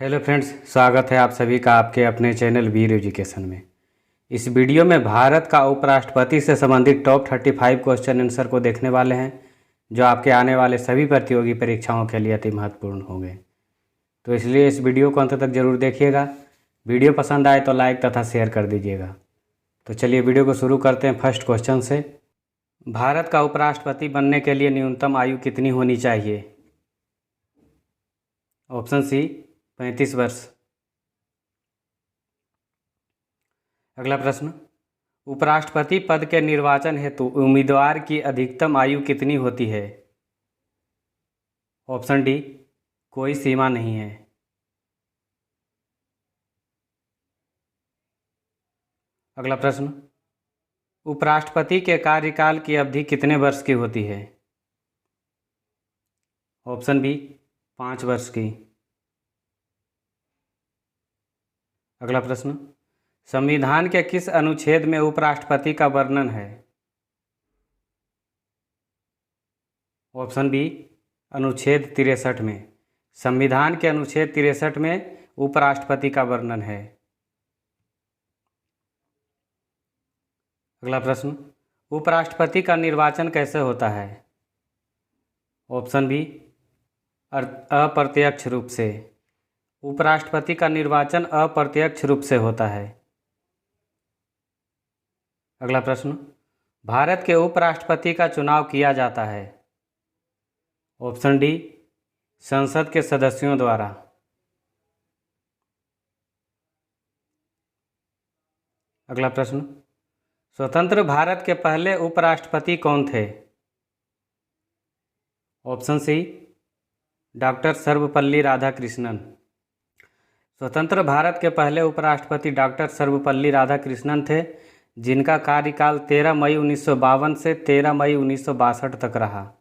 Hello friends, स्वागत है आप सभी का आपके अपने चैनल वीर एजुकेशन में। इस वीडियो में भारत का उपराष्ट्रपति से संबंधित टॉप 35 क्वेश्चन आंसर को देखने वाले हैं, जो आपके आने वाले सभी प्रतियोगी परीक्षाओं के लिए अति महत्वपूर्ण होंगे। तो इसलिए इस वीडियो को अंत तक जरूर देखिएगा। वीडियो पसंद आए तो लाइक तथा शेयर कर दीजिएगा। तो चलिए वीडियो को शुरू करते हैं फर्स्ट क्वेश्चन से। भारत का उपराष्ट्रपति बनने के लिए न्यूनतम आयु कितनी होनी चाहिए? ऑप्शन सी 35 वर्ष। अगला प्रश्न, उपराष्ट्रपति पद के निर्वाचन हेतु उम्मीदवार की अधिकतम आयु कितनी होती है? ऑप्शन डी, कोई सीमा नहीं है। अगला प्रश्न, उपराष्ट्रपति के कार्यकाल की अवधि कितने वर्ष की होती है? ऑप्शन बी, 5 वर्ष की। अगला प्रश्न, संविधान के किस अनुच्छेद में उपराष्ट्रपति का वर्णन है? ऑप्शन बी, अनुच्छेद 63 में। संविधान के अनुच्छेद 63 में उपराष्ट्रपति का वर्णन है। अगला प्रश्न, उपराष्ट्रपति का निर्वाचन कैसे होता है? ऑप्शन बी, अप्रत्यक्ष रूप से। उपराष्ट्रपति का निर्वाचन अप्रत्यक्ष रूप से होता है। अगला प्रश्न, भारत के उपराष्ट्रपति का चुनाव किया जाता है? ऑप्शन डी, संसद के सदस्यों द्वारा। अगला प्रश्न, स्वतंत्र भारत के पहले उपराष्ट्रपति कौन थे? Option C, doctor Sarvepalli Radhakrishnan. स्वतंत्र भारत के पहले उपराष्ट्रपति डॉक्टर सर्वपल्ली राधाकृष्णन थे, जिनका कार्यकाल 13 मई 1952 से 13 मई 1962 तक रहा।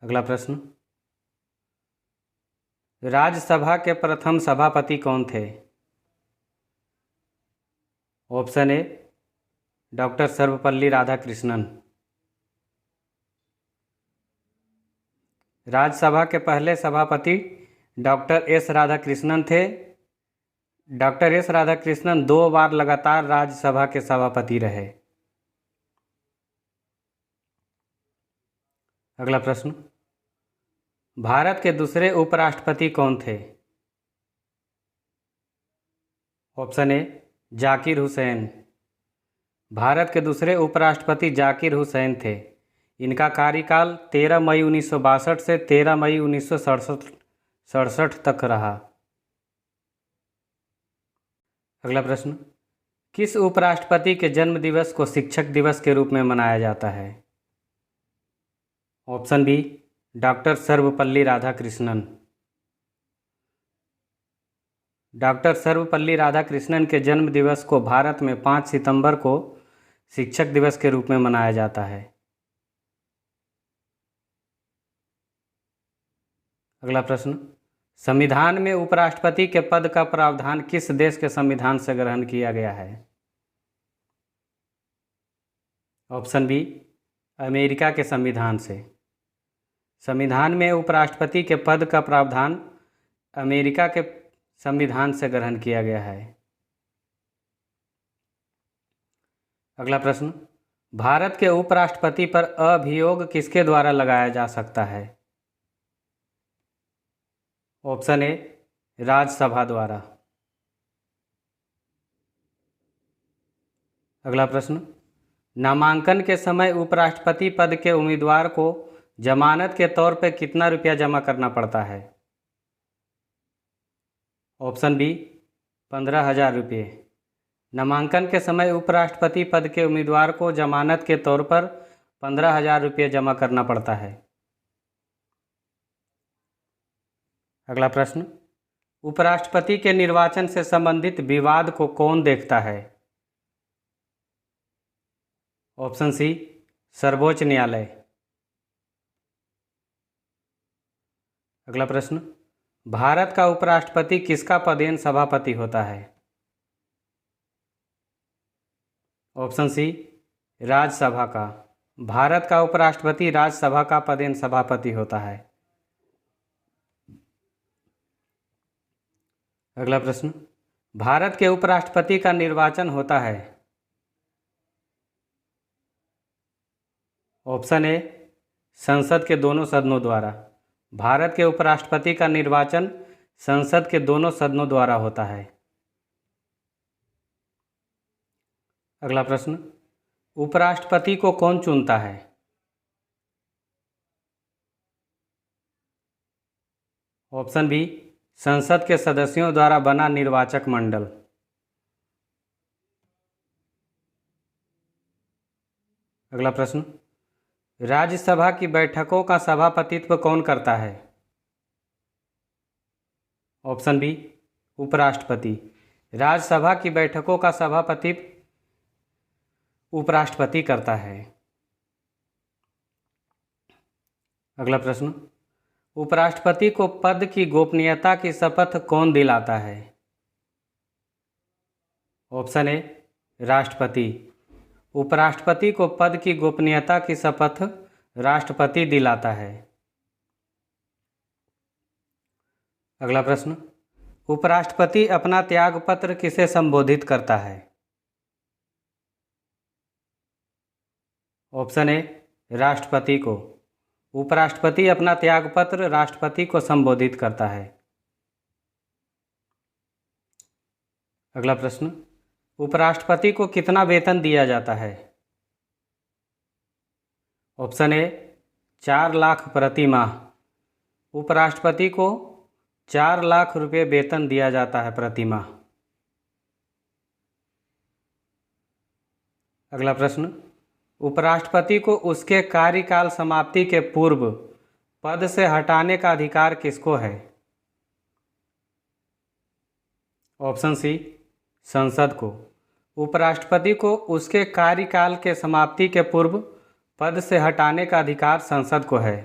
अगला प्रश्न, राज्यसभा के प्रथम सभापति कौन थे? Option A, doctor Sarvepalli Radhakrishnan. Rajya Sabha के पहले सभापति डॉक्टर एस राधाकृष्णन थे। डॉक्टर एस राधाकृष्णन 2 बार लगातार राज्यसभा के सभापति रहे। अगला प्रश्न, भारत के दूसरे उपराष्ट्रपति कौन थे? Option A, Zakir Hussain. भारत के दूसरे उपराष्ट्रपति जाकिर हुसैन थे। इनका कार्यकाल 13 मई 1962 से 13 मई 1967 तक रहा। अगला प्रश्न, किस उपराष्ट्रपति के जन्म दिवस को शिक्षक दिवस के रूप में मनाया जाता है? Option B, doctor Sarvepalli Radhakrishnan. Doctor Sarvepalli Radhakrishnan के जन्म दिवस को भारत में 5 सितंबर को शिक्षक दिवस के रूप में मनाया जाता है। अगला प्रश्न, संविधान में उपराष्ट्रपति के पद का प्रावधान किस देश के संविधान से ग्रहण किया गया है? ऑप्शन बी, अमेरिका के संविधान से। संविधान में उपराष्ट्रपति के पद का प्रावधान अमेरिका के संविधान से ग्रहण किया गया है। अगला प्रश्न, भारत के उपराष्ट्रपति पर अभियोग किसके द्वारा लगाया जा सकता है? ऑप्शन ए, राज्यसभा द्वारा। अगला प्रश्न, नामांकन के समय उपराष्ट्रपति पद के उम्मीदवार को जमानत के तौर पर कितना रुपया जमा करना पड़ता है? ऑप्शन बी, 15,000 रुपये। नामांकन के समय उपराष्ट्रपति पद के उम्मीदवार को जमानत के तौर पर 15,000 रुपये जमा करना पड़ता है। अगला प्रश्न, उपराष्ट्रपति के निर्वाचन से संबंधित विवाद को कौन देखता है? ऑप्शन सी, सर्वोच्च न्यायालय। अगला प्रश्न, भारत का उपराष्ट्रपति किसका पदेन सभापति होता है? ऑप्शन सी, राज्यसभा का। भारत का उपराष्ट्रपति राज्यसभा का पदेन सभापति होता है। अगला प्रश्न, भारत के उपराष्ट्रपति का निर्वाचन होता है। ऑप्शन ए, संसद के दोनों सदनों द्वारा। भारत के उपराष्ट्रपति का निर्वाचन संसद के दोनों सदनों द्वारा होता है। अगला प्रश्न, उपराष्ट्रपति को कौन चुनता है। ऑप्शन बी, संसद के सदस्यों द्वारा बना निर्वाचक मंडल। अगला प्रश्न, राज्यसभा की बैठकों का सभापतित्व कौन करता है। ऑप्शन बी, उपराष्ट्रपति। राज्यसभा की बैठकों का सभापतित्व उपराष्ट्रपति करता है। अगला प्रश्न, उपराष्ट्रपति को पद की गोपनीयता की शपथ कौन दिलाता है। ऑप्शन ए, राष्ट्रपति। उपराष्ट्रपति को पद की गोपनीयता की शपथ राष्ट्रपति दिलाता है। अगला प्रश्न, उपराष्ट्रपति अपना त्यागपत्र किसे संबोधित करता है। ऑप्शन ए, राष्ट्रपति को। उपराष्ट्रपति अपना त्यागपत्र राष्ट्रपति को संबोधित करता है। अगला प्रश्न, उपराष्ट्रपति को कितना वेतन दिया जाता है। ऑप्शन ए, 4 लाख प्रति माह। उपराष्ट्रपति को 4 लाख रुपये वेतन दिया जाता है प्रति माह। अगला प्रश्न, उपराष्ट्रपति को उसके कार्यकाल समाप्ति के पूर्व पद से हटाने का अधिकार किसको है। ऑप्शन सी, संसद को। उपराष्ट्रपति को उसके कार्यकाल के समाप्ति के पूर्व पद से हटाने का अधिकार संसद को है।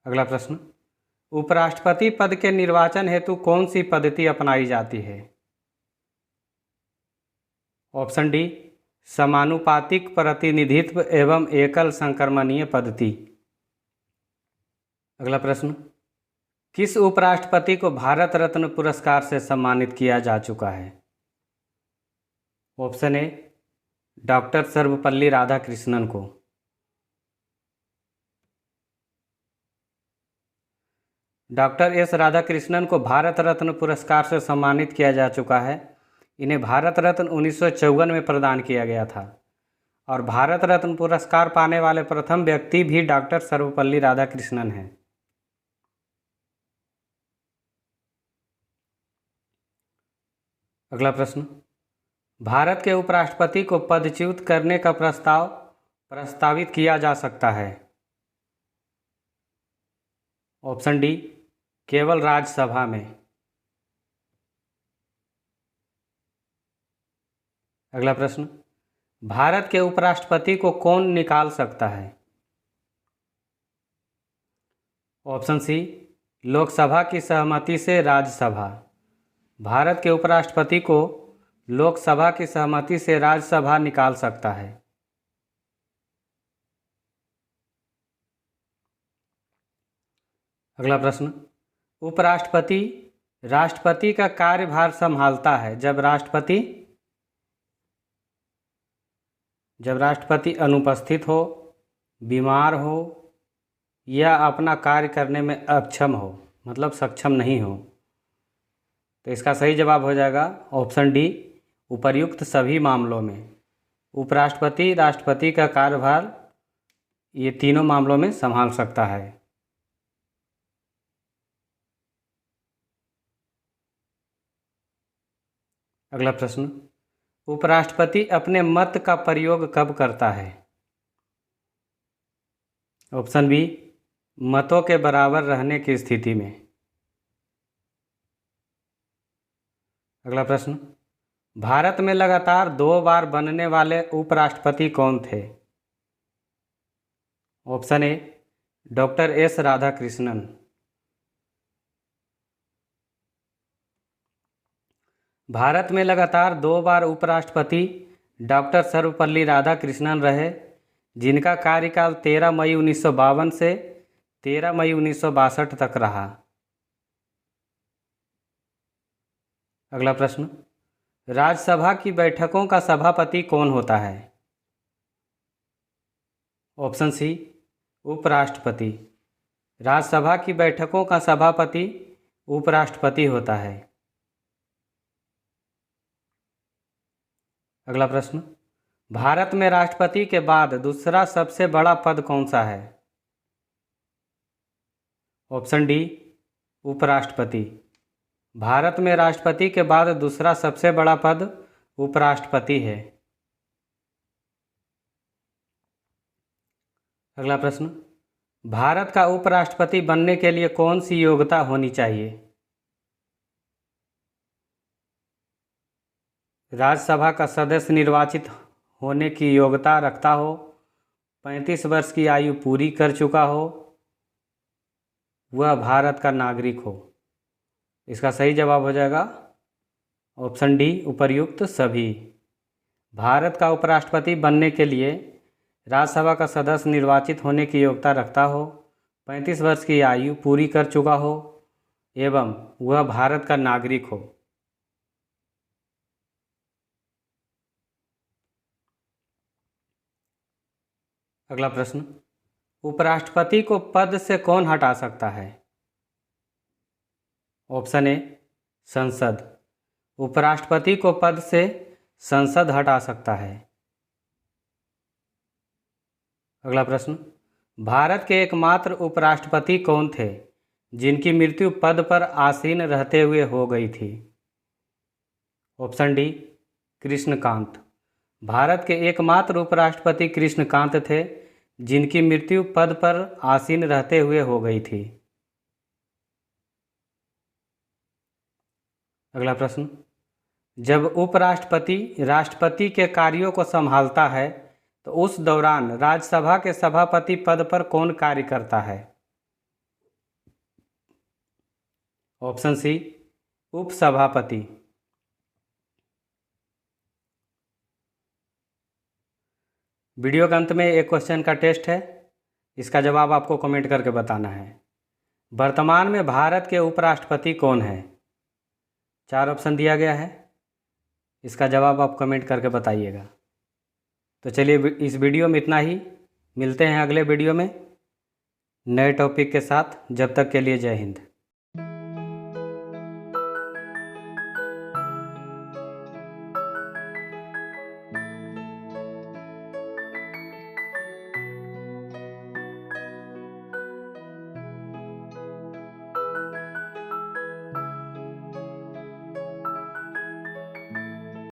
अगला प्रश्न, उपराष्ट्रपति पद के निर्वाचन हेतु कौन सी पद्धति अपनाई जाती है। ऑप्शन डी, समानुपातिक प्रतिनिधित्व एवं एकल संक्रमणीय पद्धति। अगला प्रश्न, किस उपराष्ट्रपति को भारत रत्न पुरस्कार से सम्मानित किया जा चुका है। Option A, doctor Sarvepalli Radhakrishnan को। डॉक्टर एस राधाकृष्णन को भारत रत्न पुरस्कार से सम्मानित किया जा चुका है। इन्हें भारत रत्न 1954 में प्रदान किया गया था और भारत रत्न पुरस्कार पाने वाले प्रथम व्यक्ति भी डॉक्टर सर्वपल्ली राधाकृष्णन हैं। अगला प्रश्न, भारत के उपराष्ट्रपति को पदच्युत करने का प्रस्ताव प्रस्तावित किया जा सकता है। ऑप्शन डी, केवल राज्यसभा में। अगला प्रश्न, भारत के उपराष्ट्रपति को कौन निकाल सकता है। ऑप्शन सी, लोकसभा की सहमति से राज्यसभा। भारत के उपराष्ट्रपति को लोकसभा की सहमति से राज्यसभा निकाल सकता है। अगला प्रश्न, उपराष्ट्रपति राष्ट्रपति का कार्यभार संभालता है जब राष्ट्रपति अनुपस्थित हो, बीमार हो या अपना कार्य करने में अक्षम हो, मतलब सक्षम नहीं हो। तो इसका सही जवाब हो जाएगा ऑप्शन डी, उपर्युक्त सभी मामलों में। उपराष्ट्रपति राष्ट्रपति का कार्यभार ये तीनों मामलों में संभाल सकता है। अगला प्रश्न, उपराष्ट्रपति अपने मत का प्रयोग कब करता है। ऑप्शन बी, मतों के बराबर रहने की स्थिति में। अगला प्रश्न, भारत में लगातार 2 बार बनने वाले उपराष्ट्रपति कौन थे। Option A, doctor S Radhakrishnan. Bharat में लगातार 2 बार उपराष्ट्रपति डॉक्टर सर्वपल्ली राधाकृष्णन रहे, जिनका कार्यकाल 13 मई 1952 से 13 मई 1962 तक रहा। अगला प्रश्न, राज्यसभा की बैठकों का सभापति कौन होता है? ऑप्शन सी, उपराष्ट्रपति। राज्यसभा की बैठकों का सभापति उपराष्ट्रपति होता है। अगला प्रश्न, भारत में राष्ट्रपति के बाद दूसरा सबसे बड़ा पद कौन सा है? ऑप्शन डी, उपराष्ट्रपति। भारत में राष्ट्रपति के बाद दूसरा सबसे बड़ा पद उपराष्ट्रपति है। अगला प्रश्न, भारत का उपराष्ट्रपति बनने के लिए कौन सी योग्यता होनी चाहिए? राज्यसभा का सदस्य निर्वाचित होने की योग्यता रखता हो, 35 वर्ष की आयु पूरी कर चुका हो, वह भारत का नागरिक हो। इसका सही जवाब हो जाएगा ऑप्शन डी, उपर्युक्त सभी। भारत का उपराष्ट्रपति बनने के लिए राज्यसभा का सदस्य निर्वाचित होने की योग्यता रखता हो, 35 वर्ष की आयु पूरी कर चुका हो एवं वह भारत का नागरिक हो। अगला प्रश्न, उपराष्ट्रपति को पद से कौन हटा सकता है? ऑप्शन ए, संसद। उपराष्ट्रपति को पद से संसद हटा सकता है। अगला प्रश्न, भारत के एकमात्र उपराष्ट्रपति कौन थे जिनकी मृत्यु पद पर आसीन रहते हुए हो गई थी? Option D, Krishnakant. भारत के एकमात्र उपराष्ट्रपति कृष्णकांत थे जिनकी मृत्यु पद पर आसीन रहते हुए हो गई थी। अगला प्रश्न, जब उपराष्ट्रपति राष्ट्रपति के कार्यों को संभालता है तो उस दौरान राज्यसभा के सभापति पद पर कौन कार्य करता है? ऑप्शन सी, उपसभापति। वीडियो के अंत में एक क्वेश्चन का टेस्ट है, इसका जवाब आपको कमेंट करके बताना है। वर्तमान में भारत के उपराष्ट्रपति कौन है? 4 ऑप्शन दिया गया है, इसका जवाब आप कमेंट करके बताइएगा। तो चलिए इस वीडियो में इतना ही, मिलते हैं अगले वीडियो में नए टॉपिक के साथ। जब तक के लिए जय हिंद।